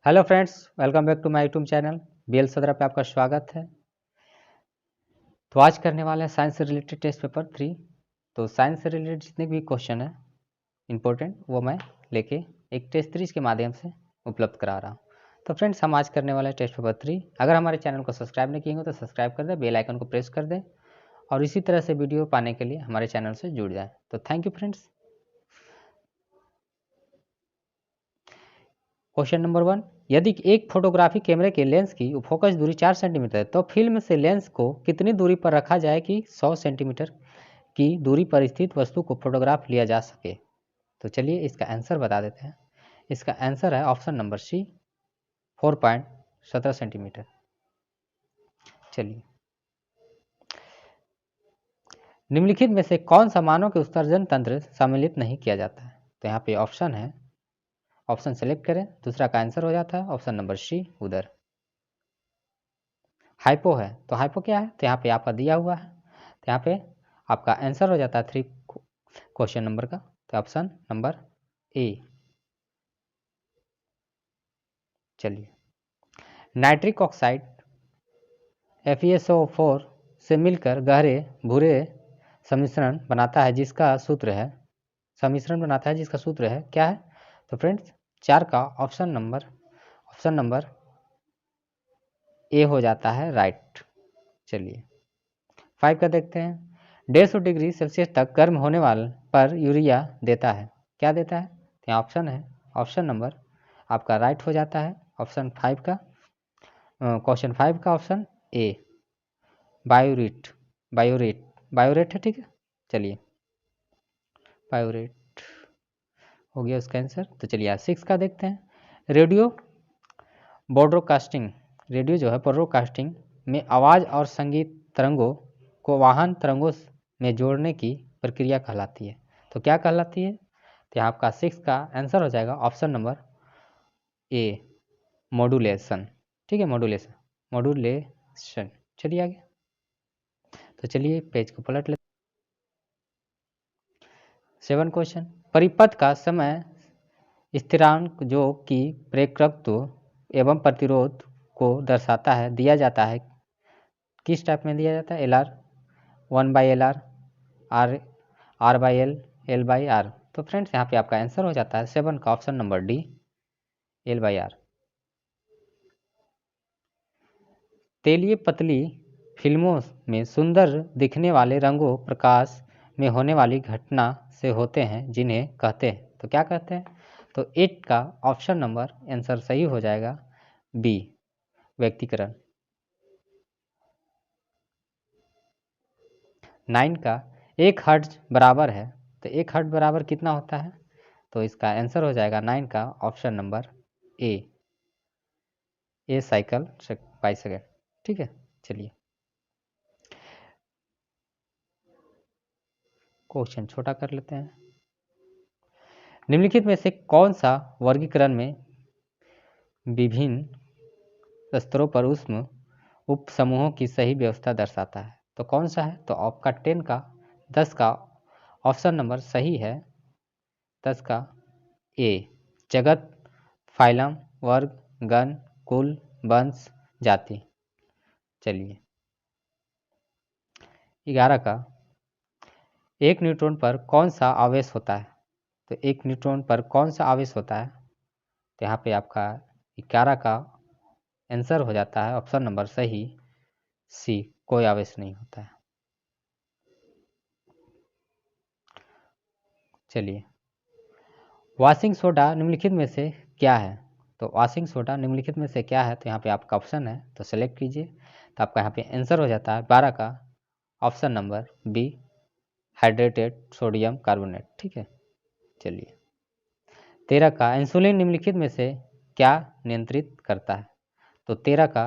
Hello friends, welcome back to my YouTube channel BL सदरा पे आपका स्वागत है। तो आज करने वाले हैं साइंस से रिलेटेड टेस्ट पेपर 3। तो साइंस से रिलेटेड जितने भी क्वेश्चन हैं इंपॉर्टेंट वो मैं लेके एक टेस्ट सीरीज के माध्यम से उपलब्ध करा रहा हूँ। तो फ्रेंड्स, हम आज करने वाले हैं टेस्ट पेपर 3। अगर हमारे चैनल को सब्सक्राइब नहीं किए हो तो सब्सक्राइब कर दें, बेल आइकन को प्रेस कर दें और इसी तरह से वीडियो पाने के लिए हमारे चैनल से जुड़ जाएँ। तो thank you friends. Question number 1, यदि एक फोटोग्राफी कैमरे के लेंस की फोकस दूरी 4 सेंटीमीटर है तो फिल्म से लेंस को कितनी दूरी पर रखा जाए कि 100 सेंटीमीटर की दूरी पर स्थित वस्तु को फोटोग्राफ लिया जा सके। तो चलिए इसका आंसर बता देते हैं। इसका आंसर है ऑप्शन नंबर सी, 4.17 सेंटीमीटर। चलिए, निम्नलिखित में से कौन सा मानव के उत्सर्जन तंत्र सम्मिलित नहीं किया जाता है। तो यहाँ पे ऑप्शन है, ऑप्शन सेलेक्ट करें, दूसरा का आंसर हो जाता है ऑप्शन नंबर सी, उदर। हाइपो है तो हाइपो क्या है, तो यहाँ पे आपका दिया हुआ है, तो यहाँ पे आपका आंसर हो जाता है 3 क्वेश्चन नंबर का, तो ऑप्शन नंबर ए। चलिए, नाइट्रिक ऑक्साइड FeSO4 से मिलकर गहरे भूरे सम्मिश्रण बनाता है जिसका सूत्र है, क्या है। तो फ्रेंड्स, 4 का ऑप्शन नंबर ए हो जाता है राइट। चलिए, 5 का देखते हैं। 150 डिग्री सेल्सियस तक गर्म होने वाले पर यूरिया देता है, क्या देता है। यहाँ ऑप्शन है, ऑप्शन नंबर आपका राइट हो जाता है ऑप्शन 5 का, क्वेश्चन 5 का ऑप्शन ए, बायोरेट। बायोरेट है, ठीक है। चलिए, बायोरेट हो गया उसका आंसर। तो चलिए 6 का देखते हैं। रेडियो जो है ब्रॉडकास्टिंग में आवाज़ और संगीत तरंगों को वाहन तरंगों में जोड़ने की प्रक्रिया कहलाती है। तो क्या कहलाती है, तो यहाँ आपका 6 का आंसर हो जाएगा ऑप्शन नंबर ए, मॉड्यूलेशन। ठीक है, मॉड्यूलेशन। चलिए आगे। तो चलिए पेज को पलट लेते। 7 क्वेश्चन, परिपथ का समय स्थिरांक जो कि प्रेरकत्व एवं प्रतिरोध को दर्शाता है दिया जाता है, किस टाइप में दिया जाता है। LR, 1/LR, R/L, L/R। तो फ्रेंड्स, यहाँ पे आपका आंसर हो जाता है 7 का ऑप्शन नंबर डी, L/R। तेलीय पतली फिल्मों में सुंदर दिखने वाले रंगों प्रकाश में होने वाली घटना से होते हैं जिन्हें कहते हैं, तो क्या कहते हैं। तो 8 का ऑप्शन नंबर आंसर सही हो जाएगा बी, व्यक्तिकरण। 9 का 1 हर्ट्ज बराबर है, तो 1 हर्ट्ज बराबर कितना होता है। तो इसका आंसर हो जाएगा 9 का option number A cycle by second. ठीक है, चलिए क्वेश्चन छोटा कर लेते हैं। निम्नलिखित में से कौन सा वर्गीकरण में विभिन्न स्तरों पर उष्म उप समूहों की सही व्यवस्था दर्शाता है। तो कौन सा है, तो आपका 10 का ऑप्शन नंबर सही है, 10 का ए, जगत, फाइलम, वर्ग, गण, कुल, वंश, जाति। चलिए, 11 का 1 न्यूट्रॉन पर कौन सा आवेश होता है। तो 1 न्यूट्रॉन पर कौन सा आवेश होता है, तो यहाँ पे आपका 11 का आंसर हो जाता है ऑप्शन नंबर सही सी, कोई आवेश नहीं होता है। चलिए, वॉशिंग सोडा निम्नलिखित में से क्या है। तो वॉशिंग सोडा निम्नलिखित में से क्या है, तो यहाँ पे आपका ऑप्शन है, तो सेलेक्ट कीजिए। तो आपका यहाँ पे आंसर हो जाता है 12 का option number B, hydrated sodium carbonate. ठीक है, चलिए 13 का इंसुलिन निम्नलिखित में से क्या नियंत्रित करता है। तो 13 का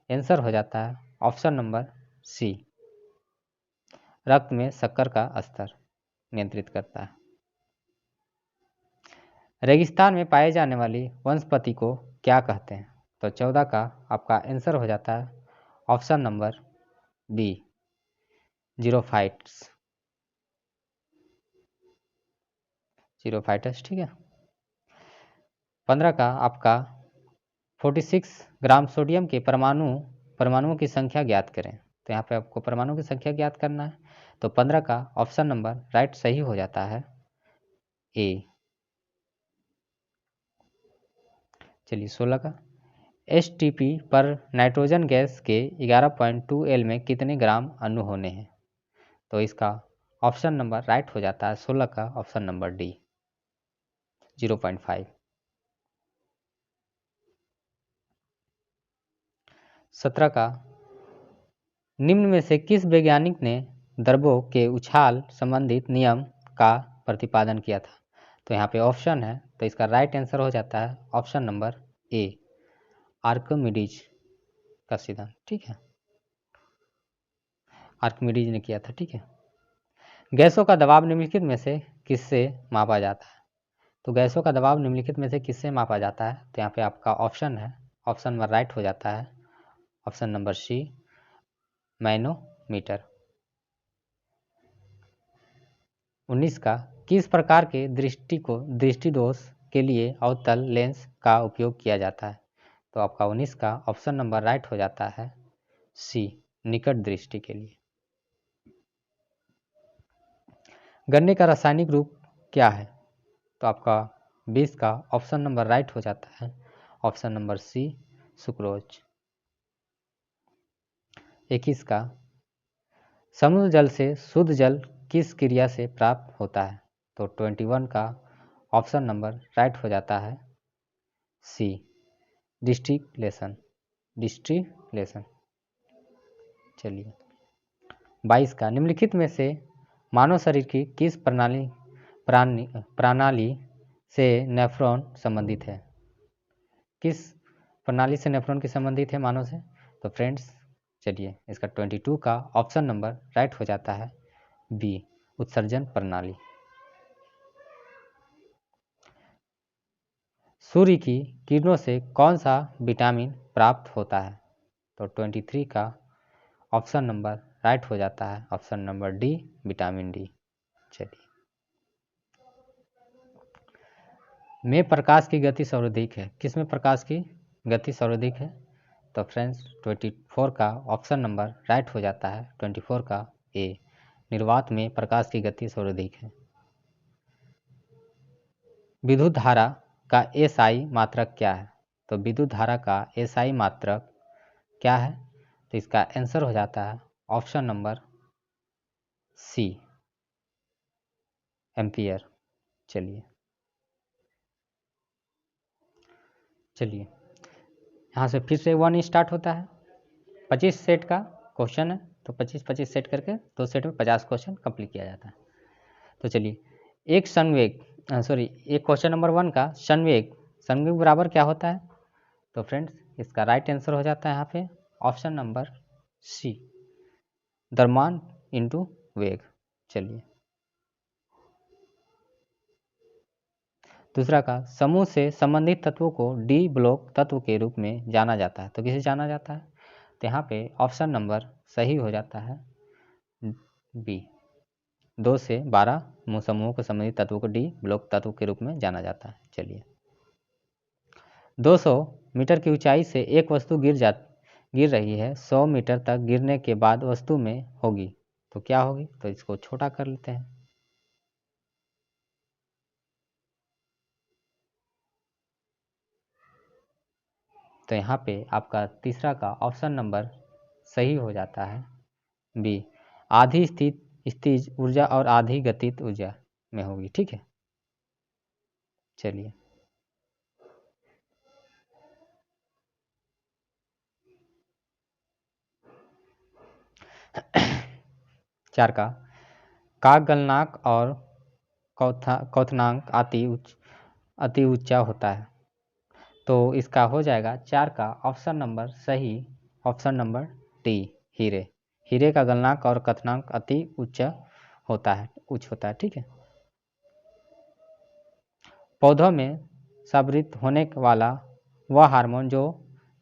आंसर हो जाता है ऑप्शन नंबर सी, रक्त में शक्कर का स्तर नियंत्रित करता है। रेगिस्तान में पाए जाने वाली वनस्पति को क्या कहते हैं। तो 14 का आपका आंसर हो जाता है ऑप्शन नंबर बी, जीरोफाइट्स। ठीक है। 15 का आपका 46 ग्राम सोडियम के परमाणुओं की संख्या ज्ञात करें। तो यहाँ पे आपको परमाणु की संख्या ज्ञात करना है, तो 15 का ऑप्शन नंबर राइट सही हो जाता है ए। चलिए 16 का, एसटीपी पर नाइट्रोजन गैस के 11.2 एल में कितने ग्राम अणु होने हैं। तो इसका ऑप्शन नंबर राइट हो जाता है 16 का ऑप्शन नंबर डी 0.5। 17 का, निम्न में से किस वैज्ञानिक ने द्रव्यों के उछाल संबंधित नियम का प्रतिपादन किया था। तो यहाँ पे ऑप्शन है, तो इसका राइट आंसर हो जाता है ऑप्शन नंबर ए, आर्किमिडीज का सिद्धांत। ठीक है, आर्किमिडीज ने किया था। ठीक है, गैसों का दबाव निम्नलिखित में से किससे मापा जाता है। तो गैसों का दबाव निम्नलिखित में से किससे मापा जाता है। तो यहाँ पे आपका ऑप्शन है, ऑप्शन नंबर राइट हो जाता है ऑप्शन नंबर सी, मैनोमीटर। 19 का, किस प्रकार के दृष्टि दोष के लिए अवतल लेंस का उपयोग किया जाता है। तो आपका 19 का ऑप्शन नंबर राइट हो जाता है सी, निकट दृष्टि के लिए। गन्ने का रासायनिक रूप क्या है। तो आपका 20 का ऑप्शन नंबर राइट हो जाता है ऑप्शन नंबर सी, सुक्रोज। 21 का, समुद्र जल से शुद्ध जल किस क्रिया से प्राप्त होता है। तो 21 का ऑप्शन नंबर राइट हो जाता है सी, डिस्टिलेशन। चलिए 22 का, निम्नलिखित में से मानव शरीर की किस प्रणाली से नेफ्रॉन संबंधित है। किस प्रणाली से नेफ्रॉन की संबंधित है मानव से। तो फ्रेंड्स चलिए इसका 22 का ऑप्शन नंबर राइट हो जाता है बी, उत्सर्जन प्रणाली। सूर्य की किरणों से कौन सा विटामिन प्राप्त होता है। तो 23 का ऑप्शन नंबर राइट हो जाता है option number D, vitamin D. चलिए, में प्रकाश की गति सर्वाधिक है। किसमें प्रकाश की गति सर्वाधिक है। तो फ्रेंड्स 24 का ऑप्शन नंबर राइट हो जाता है 24 का ए, निर्वात में प्रकाश की गति सर्वाधिक है। विद्युत धारा का एसआई मात्रक क्या है। तो विद्युत धारा का एसआई मात्रक क्या है। तो इसका आंसर हो जाता है ऑप्शन नंबर सी, एम्पियर। चलिए यहाँ से फिर से 1 स्टार्ट होता है। 25 सेट का क्वेश्चन है, तो 25 सेट करके 2 सेट में 50 क्वेश्चन कंप्लीट किया जाता है। तो चलिए, एक क्वेश्चन नंबर 1 का संवेग बराबर क्या होता है। तो फ्रेंड्स इसका राइट आंसर हो जाता है यहाँ पे ऑप्शन नंबर सी, द्रव्यमान इंटू वेग। चलिए, दूसरा का, समूह से संबंधित तत्वों को डी ब्लॉक तत्व के रूप में जाना जाता है। तो किसे जाना जाता है। तो यहाँ पे ऑप्शन नंबर सही हो जाता है बी, 2 से 12 समूहों को संबंधित तत्वों को डी ब्लॉक तत्व के रूप में जाना जाता है। चलिए, 200 मीटर की ऊंचाई से एक वस्तु गिर रही है, 100 मीटर तक गिरने के बाद वस्तु में होगी। तो क्या होगी। तो इसको छोटा कर लेते हैं। तो यहाँ पे आपका तीसरा का ऑप्शन नंबर सही हो जाता है बी, आधी स्थितिज ऊर्जा और आधी गतिज ऊर्जा में होगी। ठीक है, चलिए चार का गलनांक और क्वथनांक अति ऊंचा होता है। तो इसका हो जाएगा 4 का ऑप्शन नंबर सही, ऑप्शन नंबर डी, हीरे का गलनांक और क्वथनांक अति उच्च होता है। ठीक है, पौधों में स्रावित होने वाला वह हार्मोन जो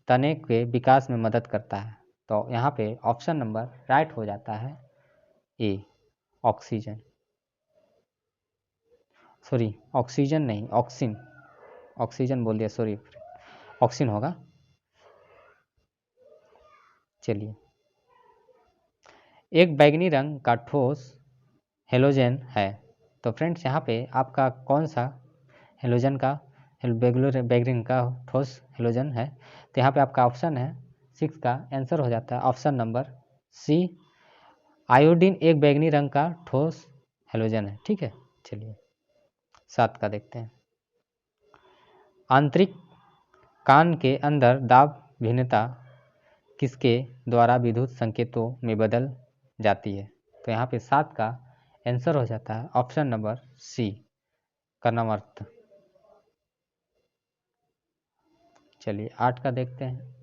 तने के विकास में मदद करता है। तो यहाँ पे ऑप्शन नंबर राइट हो जाता है ए, ऑक्सीजन। ऑक्सीजन नहीं, ऑक्सीजन बोल दिया, सॉरी। ऑक्सीजन होगा। चलिए, एक बैंगनी रंग का ठोस हेलोजन है। तो फ्रेंड्स यहाँ पे आपका कौन सा हेलोजन का बैंगनी का ठोस हेलोजन है? तो यहाँ पे आपका ऑप्शन है 6 का आंसर हो जाता है ऑप्शन नंबर सी, आयोडीन एक बैंगनी रंग का ठोस हेलोजन है। ठीक है, चलिए 7 का देखते हैं। आंतरिक कान के अंदर दाब भिन्नता किसके द्वारा विद्युत संकेतों में बदल जाती है? तो यहाँ पे 7 का आंसर हो जाता है ऑप्शन नंबर सी, कर्णावर्त। चलिए 8 का देखते हैं।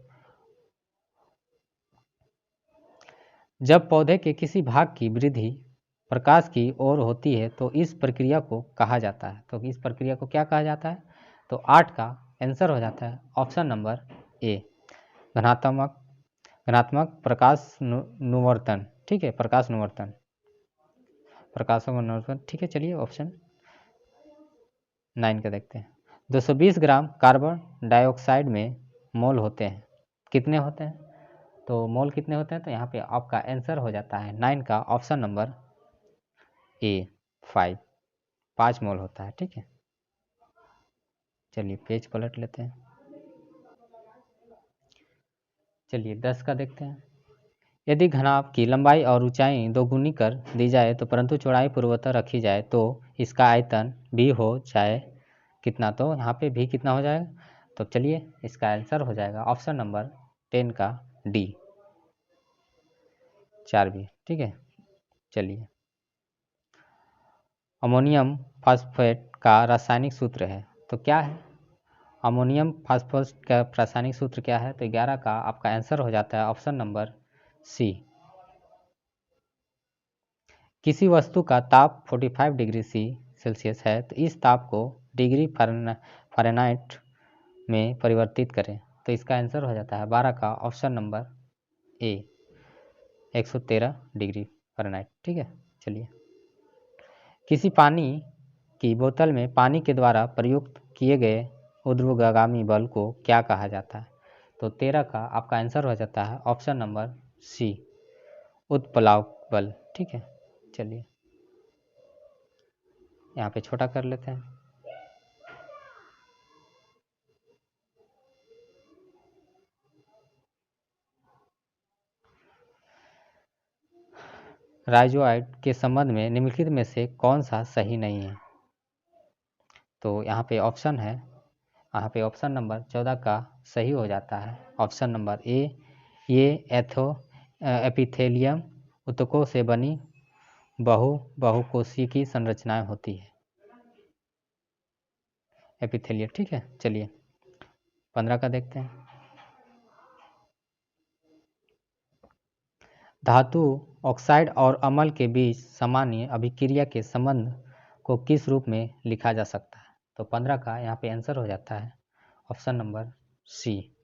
जब पौधे के किसी भाग की वृद्धि प्रकाश की ओर होती है तो इस प्रक्रिया को कहा जाता है। तो इस प्रक्रिया को क्या कहा जाता है? तो 8 का आंसर हो जाता है ऑप्शन नंबर ए, घनात्मक प्रकाश अनुवर्तन। ठीक है, प्रकाश अनुवर्तन, ठीक है। चलिए ऑप्शन 9 का देखते हैं। 220 ग्राम कार्बन डाइऑक्साइड में मोल होते हैं, कितने होते हैं? तो मोल कितने होते हैं? तो यहाँ पे आपका आंसर हो जाता है 9 का ऑप्शन नंबर ए, 5 मोल होता है। ठीक है, चलिए पेज पलट लेते हैं। चलिए 10 का देखते हैं। यदि घनाभ की लंबाई और ऊंचाई दोगुनी कर दी जाए तो परंतु चौड़ाई पूर्वोत्तर रखी जाए तो इसका आयतन भी हो जाए कितना? तो यहाँ पे भी कितना हो जाएगा? तो चलिए इसका आंसर हो जाएगा ऑप्शन नंबर 10 का डी, 4 भी। ठीक है, चलिए अमोनियम फास्फेट का रासायनिक सूत्र है, तो क्या है? अमोनियम फास्फेट का रासायनिक सूत्र क्या है? तो 11 का आपका आंसर हो जाता है ऑप्शन नंबर सी। किसी वस्तु का ताप 45 डिग्री सेल्सियस है तो इस ताप को डिग्री फ़ारेनहाइट में परिवर्तित करें, तो इसका आंसर हो जाता है 12 का option number A, 113 degree Fahrenheit. ठीक है, चलिए किसी पानी की बोतल में पानी के द्वारा प्रयुक्त किए गए ऊर्ध्वगामी बल को क्या कहा जाता है? तो 13 का आपका आंसर हो जाता है ऑप्शन नंबर सी, उत्प्लावक बल। ठीक है, चलिए यहाँ पे छोटा कर लेते हैं। राइजोआइड के संबंध में निम्नलिखित में से कौन सा सही नहीं है? तो यहाँ पे ऑप्शन है, यहाँ पे ऑप्शन नंबर 14 का सही हो जाता है ऑप्शन नंबर ए, ये एपिथेलियम ऊतकों से बनी बहुकोशिकीय की संरचनाएं होती है, एपिथेलियम। ठीक है, चलिए 15 का देखते हैं। धातु ऑक्साइड और अम्ल के बीच सामान्य अभिक्रिया के संबंध को किस रूप में लिखा जा सकता है? तो 15 का यहाँ पे आंसर हो जाता है ऑप्शन नंबर सी,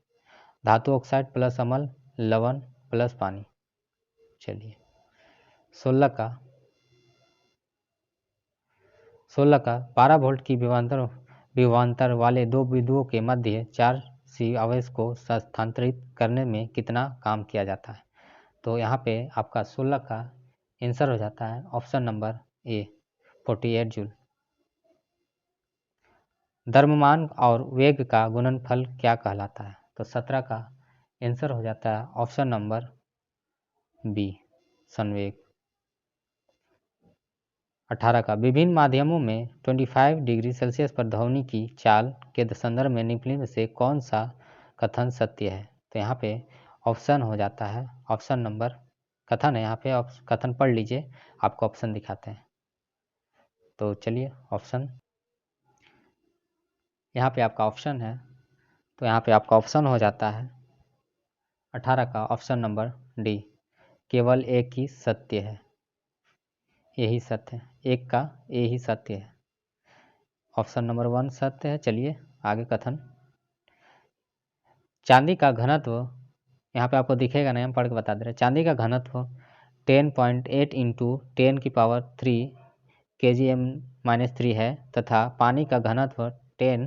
धातु ऑक्साइड प्लस अम्ल लवण प्लस पानी। चलिए 16 का 12 वोल्ट की विभवांतर वाले दो बिंदुओं के मध्य 4 सी आवेश को स्थानांतरित करने में कितना काम किया जाता है? तो यहाँ पे आपका 16 का आंसर हो जाता है ऑप्शन नंबर ए, 48 जूल। द्रव्यमान और वेग का गुणनफल क्या कहलाता है? तो 17 का आंसर हो जाता है ऑप्शन नंबर बी, संवेग। 18 का विभिन्न माध्यमों में 25 डिग्री सेल्सियस पर ध्वनि की चाल के संदर्भ में निम्नलिखित में से कौन सा कथन सत्य है? तो यहाँ पे ऑप्शन हो जाता है ऑप्शन नंबर, कथन है यहाँ पे, कथन पढ़ लीजिए, आपको ऑप्शन दिखाते हैं। तो चलिए ऑप्शन, यहाँ पे आपका ऑप्शन है, तो यहाँ पे आपका ऑप्शन हो जाता है 18 का ऑप्शन नंबर डी, केवल एक ही सत्य है, यही सत्य है, एक का ए ही सत्य है, ऑप्शन नंबर 1 सत्य है। चलिए आगे कथन, चांदी का घनत्व, यहाँ पे आपको दिखेगा नहीं, हम पढ़ के बता दे रहे हैं। चांदी का घनत्व 10.8 इंटू 10⁻³ kgm-3 है तथा पानी का घनत्व 10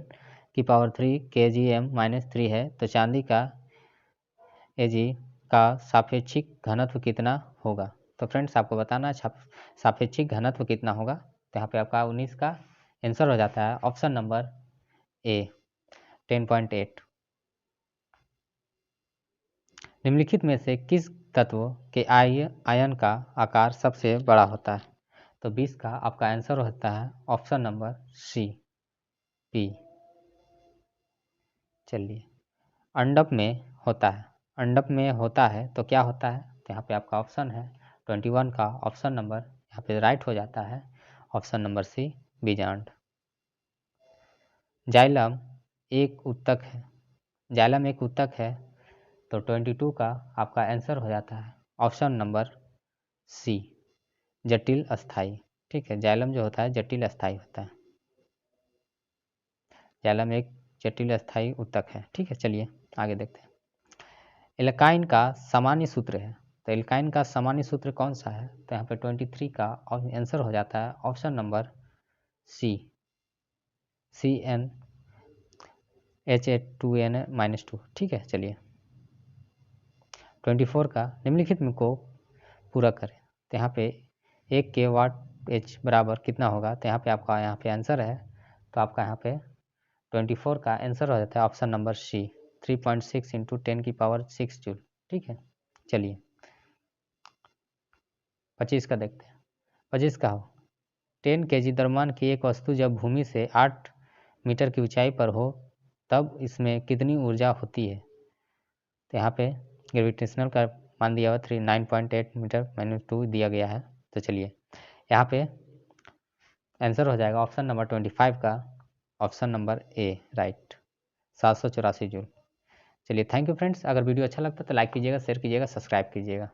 की पावर 3 kgm-3 है, तो चांदी का Ag का सापेक्षिक घनत्व कितना होगा। तो फ्रेंड्स आपको बताना है सापेक्षिक घनत्व कितना होगा। तो यहाँ पे आपका 19 का आंसर हो जाता है ऑप्शन नंबर ए 10.8। निम्नलिखित में से किस तत्व के आयन का आकार सबसे बड़ा होता है। तो 20 का आपका आंसर होता है ऑप्शन नंबर सी पी। चलिए, अंडप में होता है, अंडप में होता है तो क्या होता है। तो यहाँ पे आपका ऑप्शन है 21 का ऑप्शन नंबर यहाँ पे राइट हो जाता है ऑप्शन नंबर सी बीजांड। जाइलम एक उत्तक है, जाइलम एक उत्तक है, तो 22 का आपका आंसर हो जाता है ऑप्शन नंबर सी जटिल अस्थाई। ठीक है, जाइलम जो होता है जटिल अस्थाई होता है, जाइलम एक जटिल अस्थाई उत्तक है। ठीक है, चलिए आगे देखते हैं। एल्काइन का सामान्य सूत्र है, तो एल्काइन का सामान्य सूत्र कौन सा है। तो यहाँ पे 23 का आंसर हो जाता है ऑप्शन नंबर सी CnH2n-2। ठीक है, चलिए 24 का निम्नलिखित में को पूरा करें। तो यहाँ पे 1 के वाट एच बराबर कितना होगा। तो यहाँ पे आपका यहाँ पे आंसर है, तो आपका यहाँ पे 24 का आंसर हो जाता है ऑप्शन नंबर सी 3.6 इंटू 10 की पावर 6 जूल। ठीक है, चलिए 25 का देखते हैं। 25 का हो 10 kg द्रव्यमान की एक वस्तु जब भूमि से 8 मीटर की ऊंचाई पर हो तब इसमें कितनी ऊर्जा होती है। तो यहाँ पे ग्रेविटेशनल का मान दिया हुआ 9.8 मीटर माइनस 2 दिया गया है। तो चलिए यहाँ पे आंसर हो जाएगा ऑप्शन नंबर 25 का option number A right 784 joule. चलिए थैंक यू फ्रेंड्स, अगर वीडियो अच्छा लगता है तो लाइक कीजिएगा, शेयर कीजिएगा, सब्सक्राइब कीजिएगा।